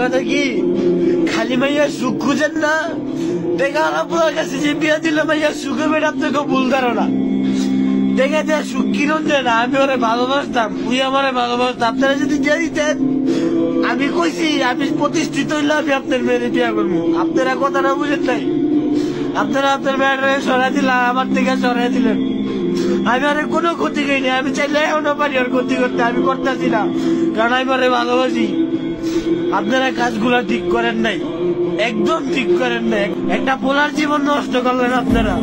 কথা কি খালি মাইয়া সুখ খুঁজেন না, দেখা আপনার কাছে যে বিয়া দিল মাইয়া সুখে বেড়ে আপনাকে ভুল ধারণা দেখা যায় সুখ কিরণ দেয় না। আমি ওরে ভালোবাসতাম, উই আমারে ভালোবাসতাম। আপনারা যদি দিয়ে দিতেন, আমি কইছি আমি প্রতিষ্ঠিত হইলে আমি আপনার মেয়েরে বিয়া করবো। আপনারা কথাটা বুঝেন নাই, আপনারা আপনার মেয়েটারে সরাই দিলেন, আমার থেকে সরাই দিলেন। আমি আর কোনো ক্ষতি করিনি, আমি চাইলে এখনো পারি ওর ক্ষতি করতে, আমি করতেছি না, কারণ আমি ওরে ভালোবাসি। আপনারা কাজগুলা ঠিক করেন নাই, একদম ঠিক করেন নাই, একটা পোলার জীবন নষ্ট করলেন আপনারা।